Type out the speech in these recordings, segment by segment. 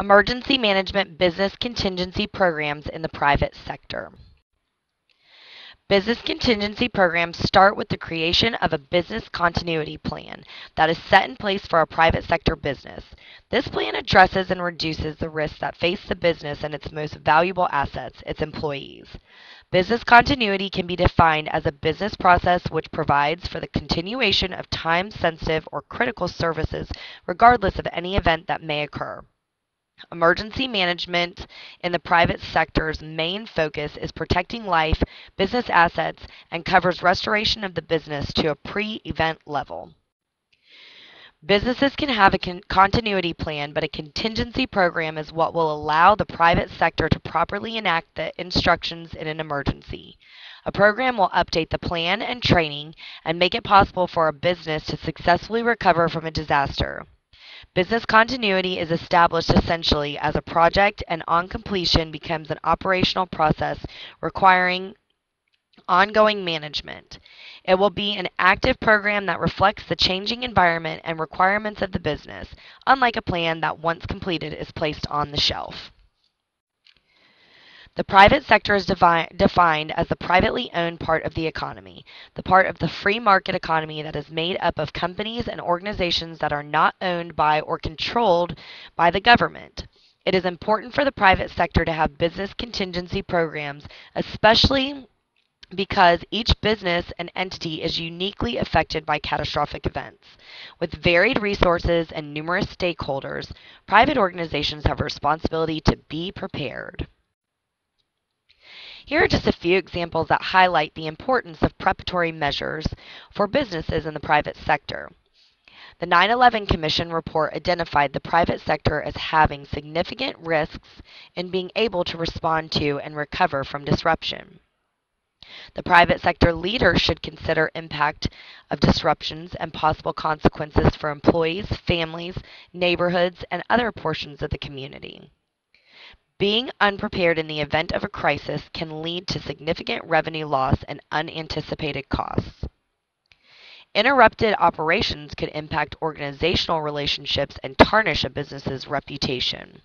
Emergency management business contingency programs in the private sector. Business contingency programs start with the creation of a business continuity plan that is set in place for a private sector business. This plan addresses and reduces the risks that face the business and its most valuable assets, its employees. Business continuity can be defined as a business process which provides for the continuation of time-sensitive or critical services regardless of any event that may occur. Emergency management in the private sector's main focus is protecting life, business assets, and covers restoration of the business to a pre-event level. Businesses can have a continuity plan, but a contingency program is what will allow the private sector to properly enact the instructions in an emergency. A program will update the plan and training and make it possible for a business to successfully recover from a disaster. Business continuity is established essentially as a project and on completion becomes an operational process requiring ongoing management. It will be an active program that reflects the changing environment and requirements of the business, unlike a plan that once completed is placed on the shelf. The private sector is defined as the privately owned part of the economy, the part of the free market economy that is made up of companies and organizations that are not owned by or controlled by the government. It is important for the private sector to have business contingency programs, especially because each business and entity is uniquely affected by catastrophic events. With varied resources and numerous stakeholders, private organizations have a responsibility to be prepared. Here are just a few examples that highlight the importance of preparatory measures for businesses in the private sector. The 9/11 Commission report identified the private sector as having significant risks in being able to respond to and recover from disruption. The private sector leader should consider impact of disruptions and possible consequences for employees, families, neighborhoods, and other portions of the community. Being unprepared in the event of a crisis can lead to significant revenue loss and unanticipated costs. Interrupted operations could impact organizational relationships and tarnish a business's reputation.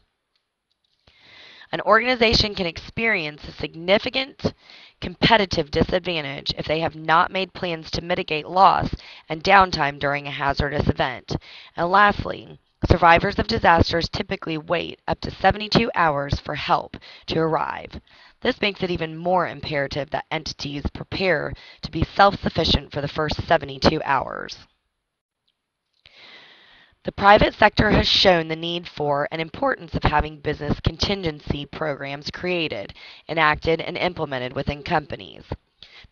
An organization can experience a significant competitive disadvantage if they have not made plans to mitigate loss and downtime during a hazardous event. And lastly, survivors of disasters typically wait up to 72 hours for help to arrive. This makes it even more imperative that entities prepare to be self-sufficient for the first 72 hours. The private sector has shown the need for and importance of having business contingency programs created, enacted, and implemented within companies.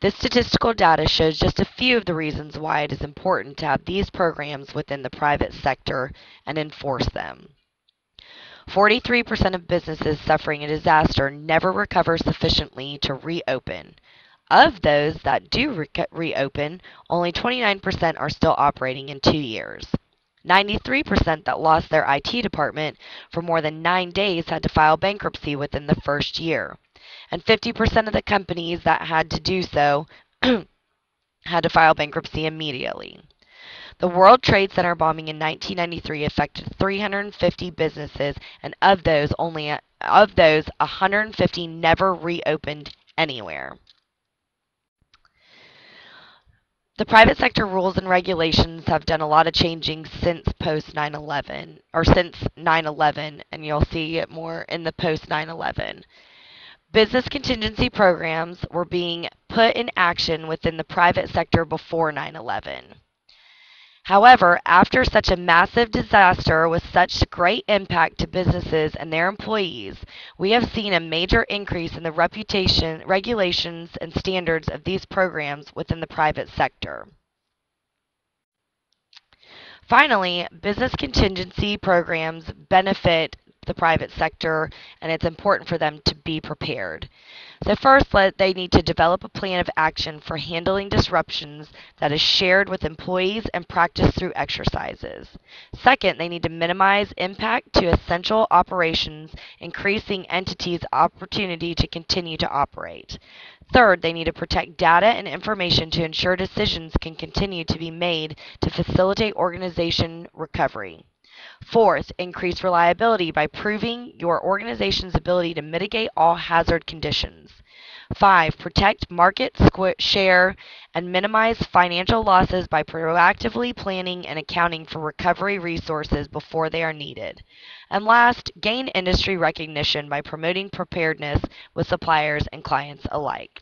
This statistical data shows just a few of the reasons why it is important to have these programs within the private sector and enforce them. 43% of businesses suffering a disaster never recover sufficiently to reopen. Of those that do reopen, only 29% are still operating in 2 years. 93% that lost their IT department for more than 9 days had to file bankruptcy within the first year. And 50% of the companies that had to do so had to file bankruptcy immediately. The World Trade Center bombing in 1993 affected 350 businesses, and of those, 150 never reopened anywhere. The private sector rules and regulations have done a lot of changing since post 9/11, or since 9/11, and you'll see it more in the post 9/11. Business contingency programs were being put in action within the private sector before 9/11. However, after such a massive disaster with such great impact to businesses and their employees, we have seen a major increase in the reputation, regulations, and standards of these programs within the private sector. Finally, business contingency programs benefit the private sector, and it's important for them to be prepared. So first, they need to develop a plan of action for handling disruptions that is shared with employees and practiced through exercises. Second, they need to minimize impact to essential operations, increasing entities' opportunity to continue to operate. Third, they need to protect data and information to ensure decisions can continue to be made to facilitate organization recovery. Fourth, increase reliability by proving your organization's ability to mitigate all hazard conditions. 5. Protect market share and minimize financial losses by proactively planning and accounting for recovery resources before they are needed. And last, gain industry recognition by promoting preparedness with suppliers and clients alike.